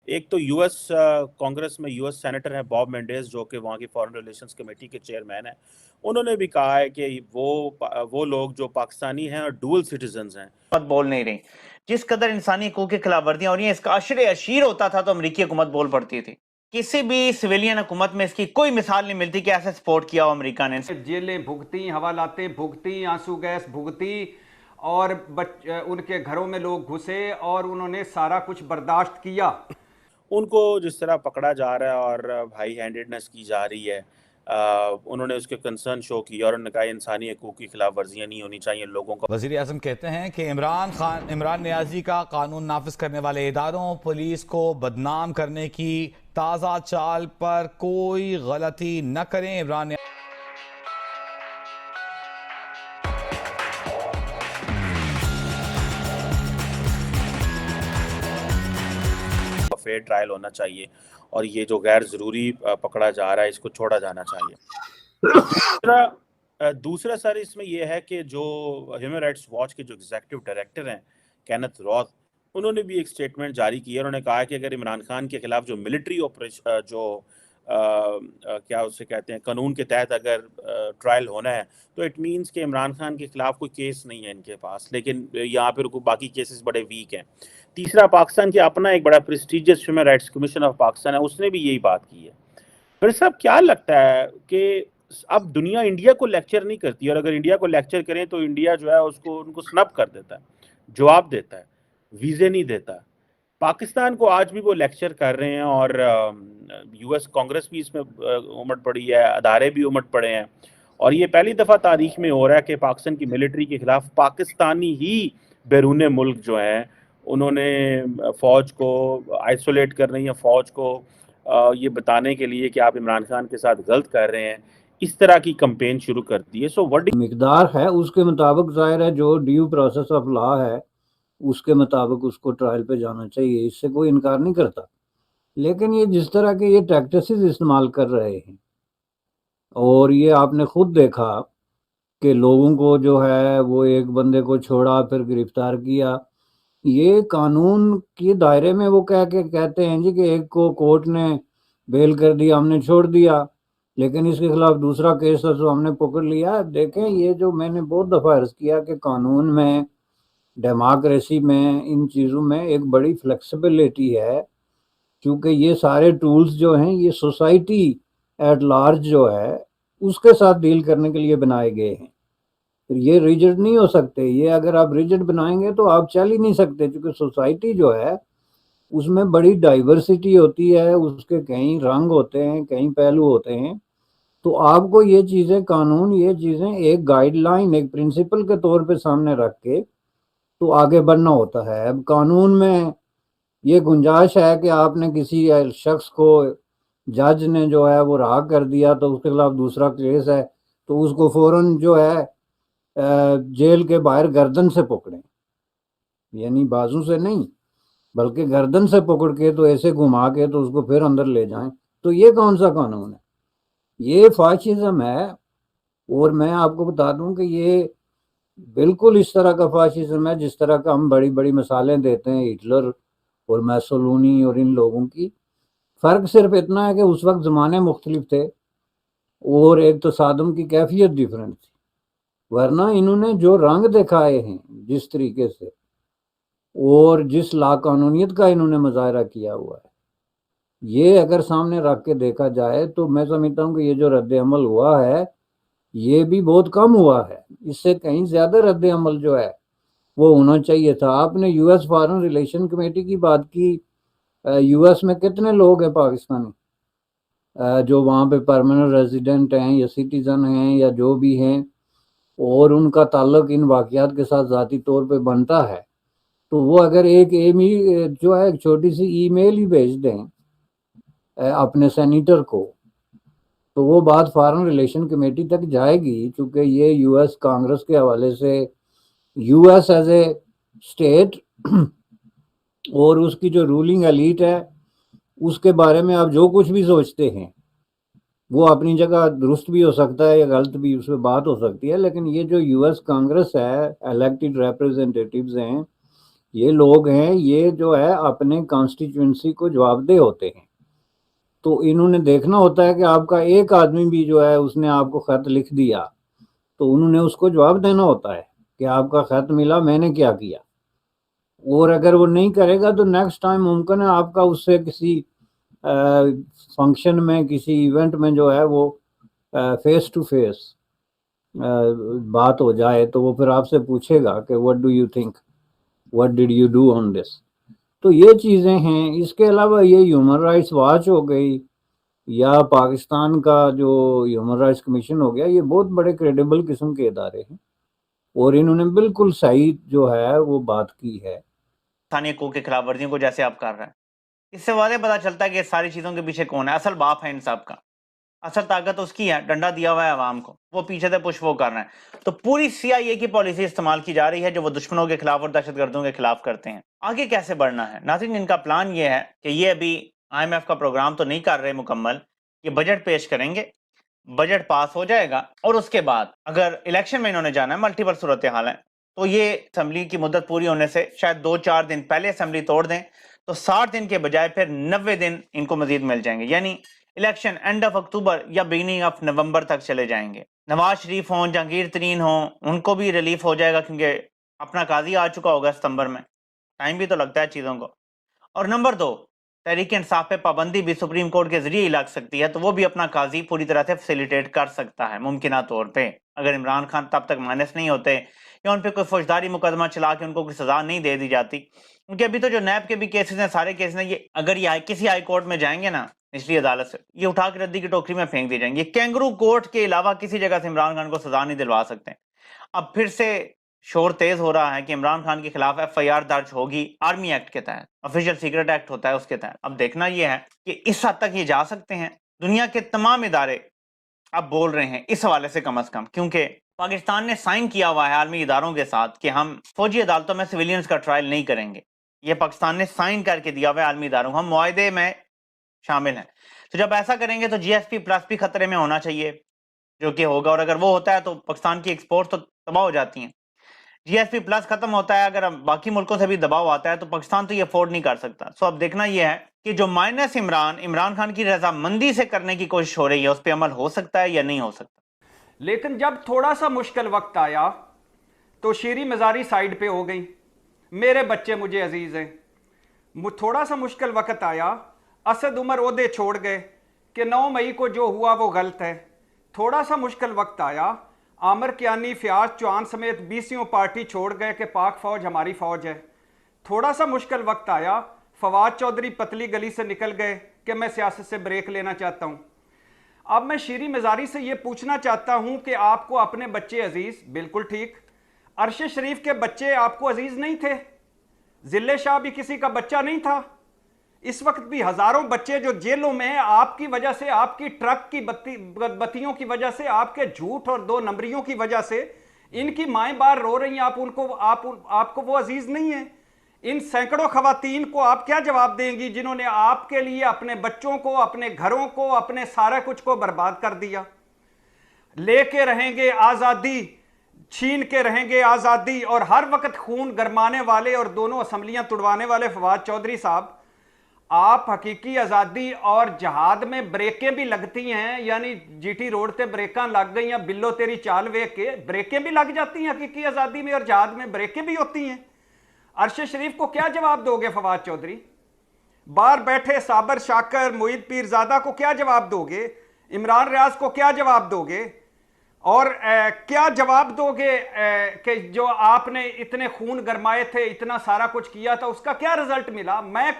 ایک تو U S Congress میں یو ایس سینیٹر ہیں باب مینڈیز، جو کہ وہاں کی فارن ریلیشنز کمیٹی کے چیئرمین ہیں. انہوں نے بھی کہا ہے کہ وہ لوگ جو پاکستانی ہیں اور ڈول سٹیزنز ہیں بول نہیں رہی. جس قدر انسانی حقوق کی خلاف ورزیاں ہو رہی ہیں، اس کا عشر اشیر ہوتا تھا تو امریکی حکومت بول پڑتی تھی. کسی بھی سویلین حکومت میں اس کی کوئی مثال نہیں ملتی کہ ایسے سپورٹ کیا ہو امریکہ نے. جیلیں بھگتی، حوالاتیں بھگتی، آنسو گیس بھگتی، اور ان کے گھروں میں لوگ گھسے اور انہوں نے سارا کچھ برداشت کیا. ان کو جس طرح پکڑا جا رہا ہے اور ہائی ہینڈیڈنس کی جا رہی ہے، انہوں نے اس کے کنسرن شو کیا اور انہوں نے کہا انسانی حقوق کی خلاف ورزیاں نہیں ہونی چاہیے لوگوں کو. وزیر اعظم کہتے ہیں کہ عمران نیازی کا قانون نافذ کرنے والے اداروں پولیس کو بدنام کرنے کی تازہ چال پر کوئی غلطی نہ کریں. عمران فیئر ٹرائل ہونا چاہیے اور یہ جو غیر ضروری پکڑا جا رہا ہے اس کو چھوڑا جانا چاہیے. دوسرا سر اس میں یہ ہے کہ جو ہیومن رائٹس واچ کے جو ایگزیکٹو ڈائریکٹر ہیں کینتھ روتھ، انہوں نے بھی ایک سٹیٹمنٹ جاری کی ہے. انہوں نے کہا کہ اگر عمران خان کے خلاف جو ملٹری آپریشن جو کیا اسے کہتے ہیں قانون کے تحت اگر ٹرائل ہونا ہے تو اٹ مینس کہ عمران خان کے خلاف کوئی کیس نہیں ہے ان کے پاس، لیکن یہاں پہ باقی کیسز بڑے ویک ہیں. تیسرا، پاکستان کے اپنا ایک بڑا prestigious human rights commission of Pakistan ہے، اس نے بھی یہی بات کی ہے. پھر صاحب کیا لگتا ہے کہ اب دنیا انڈیا کو لیکچر نہیں کرتی، اور اگر انڈیا کو لیکچر کریں تو انڈیا جو ہے ان کو سنب کر دیتا ہے، جواب دیتا ہے، ویزے نہیں دیتا. پاکستان کو آج بھی وہ لیکچر کر رہے ہیں اور یو ایس کانگریس بھی اس میں امٹ پڑی ہے، ادارے بھی امٹ پڑے ہیں. اور یہ پہلی دفعہ تاریخ میں ہو رہا ہے کہ پاکستان کی ملٹری کے خلاف پاکستانی ہی بیرون ملک جو ہیں انہوں نے فوج کو آئسولیٹ کرنے یا فوج کو یہ بتانے کے لیے کہ آپ عمران خان کے ساتھ غلط کر رہے ہیں، اس طرح کی کمپین شروع کرتی ہے. سو وٹ مقدار ہے اس کے مطابق ظاہر ہے جو ڈیو پروسیس آف لا ہے اس کے مطابق اس کو ٹرائل پہ جانا چاہیے، اس سے کوئی انکار نہیں کرتا. لیکن یہ جس طرح کے یہ ٹیکٹسز استعمال کر رہے ہیں، اور یہ آپ نے خود دیکھا کہ لوگوں کو جو ہے وہ ایک بندے کو چھوڑا پھر گرفتار کیا، یہ قانون کے دائرے میں وہ کہتے ہیں جی کہ ایک کو کورٹ نے بیل کر دیا، ہم نے چھوڑ دیا، لیکن اس کے خلاف دوسرا کیس ہے تو ہم نے پکڑ لیا. دیکھیں یہ جو میں نے بہت دفعہ عرض کیا کہ قانون میں، ڈیموکریسی میں، ان چیزوں میں ایک بڑی فلیکسیبلٹی ہے، کیونکہ یہ سارے ٹولز جو ہیں یہ سوسائٹی ایٹ لارج جو ہے اس کے ساتھ ڈیل کرنے کے لیے بنائے گئے ہیں. یہ ریجڈ نہیں ہو سکتے. یہ اگر آپ ریجڈ بنائیں گے تو آپ چل ہی نہیں سکتے، کیونکہ سوسائٹی جو ہے اس میں بڑی ڈائیورسٹی ہوتی ہے، اس کے کئی رنگ ہوتے ہیں، کئی پہلو ہوتے ہیں. تو آپ کو یہ چیزیں قانون، یہ چیزیں ایک گائیڈ لائن، ایک پرنسپل کے طور پہ سامنے رکھ کے تو آگے بڑھنا ہوتا ہے. اب قانون میں یہ گنجائش ہے کہ آپ نے کسی شخص کو، جج نے جو ہے وہ رہا کر دیا تو اس کے خلاف دوسرا کیس ہے تو اس کو فوراً جو ہے جیل کے باہر گردن سے پکڑیں، یعنی بازو سے نہیں بلکہ گردن سے پکڑ کے تو ایسے گھما کے تو اس کو پھر اندر لے جائیں. تو یہ کون سا قانون ہے؟ یہ فاشزم ہے. اور میں آپ کو بتا دوں کہ یہ بالکل اس طرح کا فاشزم ہے جس طرح کا ہم بڑی بڑی مثالیں دیتے ہیں ہٹلر اور میسولونی اور ان لوگوں کی. فرق صرف اتنا ہے کہ اس وقت زمانے مختلف تھے اور ایک تصادم کی کیفیت ڈیفرنٹ تھی، ورنہ انہوں نے جو رنگ دکھائے ہیں جس طریقے سے اور جس لا قانونیت کا انہوں نے مظاہرہ کیا ہوا ہے، یہ اگر سامنے رکھ کے دیکھا جائے تو میں سمجھتا ہوں کہ یہ جو رد عمل ہوا ہے یہ بھی بہت کم ہوا ہے. اس سے کہیں زیادہ رد عمل جو ہے وہ ہونا چاہیے تھا. آپ نے U S foreign relation committee کی بات کی. یو ایس میں کتنے لوگ ہیں پاکستانی جو وہاں پہ پرماننٹ ریزیڈنٹ ہیں یا سٹیزن ہیں یا جو بھی ہیں، اور ان کا تعلق ان واقعات کے ساتھ ذاتی طور پہ بنتا ہے، تو وہ اگر ایک جو ہے ایک چھوٹی سی ای میل ہی بھیج دیں اپنے سینیٹر کو تو وہ بات فارن ریلیشن کمیٹی تک جائے گی. چونکہ یہ یو ایس کانگریس کے حوالے سے U S as a state اور اس کی جو رولنگ ایلیٹ ہے اس کے بارے میں آپ جو کچھ بھی سوچتے ہیں وہ اپنی جگہ درست بھی ہو سکتا ہے یا غلط بھی، اس پہ بات ہو سکتی ہے، لیکن یہ جو یو ایس کانگریس ہے، الیکٹڈ ریپرزنٹیٹیوز ہیں، یہ لوگ ہیں، یہ جو ہے اپنے کانسٹیچوئنسی کو جواب دہ ہوتے ہیں، تو انہوں نے دیکھنا ہوتا ہے کہ آپ کا ایک آدمی بھی جو ہے اس نے آپ کو خط لکھ دیا تو انہوں نے اس کو جواب دینا ہوتا ہے کہ آپ کا خط ملا، میں نے کیا کیا، اور اگر وہ نہیں کرے گا تو نیکسٹ ٹائم ممکن ہے آپ کا اس سے کسی فنکشن میں، کسی ایونٹ میں جو ہے وہ فیس ٹو فیس بات ہو جائے تو وہ پھر آپ سے پوچھے گا کہ what do you think, what did you do on this. تو یہ چیزیں ہیں. اس کے علاوہ یہ ہیومن رائٹس واچ ہو گئی یا پاکستان کا جو ہیومن رائٹس کمیشن ہو گیا، یہ بہت بڑے کریڈیبل قسم کے ادارے ہیں اور انہوں نے بالکل صحیح جو ہے وہ بات کی ہے. انسانی حقوق کی خلاف ورزیوں کو جیسے آپ کر رہے ہیں، اس سے واضح پتا چلتا ہے کہ اس ساری چیزوں کے پیچھے کون ہے. اصل باپ ہے ان سب کا، اصل طاقت اس کی ہے، ڈنڈا دیا ہوا ہے عوام کو، وہ پیچھے سے پش وہ کر رہے ہیں. تو پوری CIA کی پالیسی استعمال کی جا رہی ہے جو وہ دشمنوں کے خلاف اور دہشت گردوں کے خلاف کرتے ہیں. آگے کیسے بڑھنا ہے ناظرین؟ ان کا پلان یہ ہے کہ یہ ابھی IMF کا پروگرام تو نہیں کر رہے مکمل، یہ بجٹ پیش کریں گے، بجٹ پاس ہو جائے گا اور اس کے بعد اگر الیکشن میں انہوں نے جانا ہے، ملٹیپل صورتحال ہیں، تو یہ اسمبلی کی مدت پوری ہونے سے شاید 2-4 دن پہلے اسمبلی توڑ دیں تو 60 دن کے بجائے پھر 90 دن ان کو مزید مل جائیں گے، یعنی الیکشن اینڈ آف اکتوبر یا بگننگ آف نومبر تک چلے جائیں گے. نواز شریف ہوں، جہانگیر ترین ہوں، ان کو بھی ریلیف ہو جائے گا کیونکہ اپنا قاضی آ چکا ہوگا ستمبر میں، ٹائم بھی تو لگتا ہے چیزوں کو. اور نمبر 2، تحریک انصاف پہ پابندی بھی سپریم کورٹ کے ذریعے ہی لگ سکتی ہے، تو وہ بھی اپنا قاضی پوری طرح سے فیسیلیٹیٹ کر سکتا ہے ممکنہ طور پہ، اگر عمران خان تب تک مائنس نہیں ہوتے یا ان پہ کوئی فوجداری مقدمہ چلا کے ان کو کوئی سزا نہیں دے دی جاتی. کیونکہ ابھی تو جو نیب کے بھی کیسز ہیں، سارے کیسز ہیں، یہ اگر یہ کسی ہائی کورٹ میں جائیں گے نا، نچلی عدالت سے، یہ اٹھا کے ردی کی ٹوکری میں پھینک دی جائیں گے. کینگرو کورٹ کے علاوہ کسی جگہ سے عمران خان کو سزا نہیں دلوا سکتے. اب پھر سے شور تیز ہو رہا ہے کہ عمران خان کے خلاف FIR درج ہوگی آرمی ایکٹ کے تحت، آفیشیل سیکرٹ ایکٹ ہوتا ہے اس کے تحت. اب دیکھنا یہ ہے کہ اس حد تک یہ جا سکتے ہیں. دنیا کے تمام ادارے اب بول رہے ہیں اس حوالے سے کم از کم، کیونکہ پاکستان نے سائن کیا ہوا ہے عالمی اداروں کے ساتھ کہ ہم فوجی عدالتوں میں سویلینز کا ٹرائل نہیں کریں گے. یہ پاکستان نے سائن کر کے دیا ہوا ہے عالمی اداروں کو، ہم معاہدے میں شامل ہیں. تو جب ایسا کریں گے تو GSP+ بھی خطرے میں ہونا چاہیے، جو کہ ہوگا، اور اگر وہ ہوتا ہے تو پاکستان کی ایکسپورٹ تو تباہ ہو جاتی ہیں. GSP+ ختم ہوتا ہے، اگر باقی ملکوں سے بھی دباؤ آتا ہے تو پاکستان تو یہ افورڈ نہیں کر سکتا. سو اب دیکھنا یہ ہے کہ جو مائنس عمران خان کی رضامندی سے کرنے کی کوشش ہو رہی ہے اس پہ عمل ہو سکتا ہے یا نہیں ہو سکتا. لیکن جب تھوڑا سا مشکل وقت آیا تو شیریں مزاری سائیڈ پہ ہو گئی. میرے بچے مجھے عزیز ہیں. تھوڑا سا مشکل وقت آیا، اسد عمر عہدے چھوڑ گئے کہ 9 مئی کو جو ہوا وہ غلط ہے. تھوڑا سا مشکل وقت آیا، عامر کیانی، فیاض چوہان سمیت 20 پارٹی چھوڑ گئے کہ پاک فوج ہماری فوج ہے. تھوڑا سا مشکل وقت آیا، فواد چودھری پتلی گلی سے نکل گئے کہ میں سیاست سے بریک لینا چاہتا ہوں. اب میں شیریں مزاری سے یہ پوچھنا چاہتا ہوں کہ آپ کو اپنے بچے عزیز، بالکل ٹھیک، ارشد شریف کے بچے آپ کو عزیز نہیں تھے، ذلے شاہ بھی کسی کا بچہ نہیں تھا. اس وقت بھی ہزاروں بچے جو جیلوں میں ہیں آپ کی وجہ سے، آپ کی ٹرک کی بتیوں کی وجہ سے، آپ کے جھوٹ اور 2 نمبریوں کی وجہ سے ان کی مائیں بار رو رہی ہیں. آپ کو وہ عزیز نہیں ہیں. ان سینکڑوں خواتین کو آپ کیا جواب دیں گی جنہوں نے آپ کے لیے اپنے بچوں کو، اپنے گھروں کو، اپنے سارا کچھ کو برباد کر دیا؟ لے کے رہیں گے آزادی، چھین کے رہیں گے آزادی، اور ہر وقت خون گرمانے والے اور دونوں اسمبلیاں توڑوانے والے فواد چودھری صاحب، آپ حقیقی آزادی اور جہاد میں بریکیں بھی لگتی ہیں، یعنی GT روڈ تے بریکاں لگ گئی ہیں، بلو تیری چال وے کے بریکیں بھی لگ جاتی ہیں حقیقی آزادی میں، اور جہاد میں بریکیں بھی ہوتی ہیں. ارشد شریف کو کیا جواب دو گے؟ فواد چودھری باہر بیٹھے صابر شاکر، معید پیرزادہ کو کیا جواب دو گے؟ عمران ریاض کو کیا جواب دو گے؟ اور کیا جواب دو گے کہ جو آپ نے اتنے خون گرمائے تھے، اتنا سارا کچھ کیا تھا، اس کا کیا رزلٹ ملا؟ میں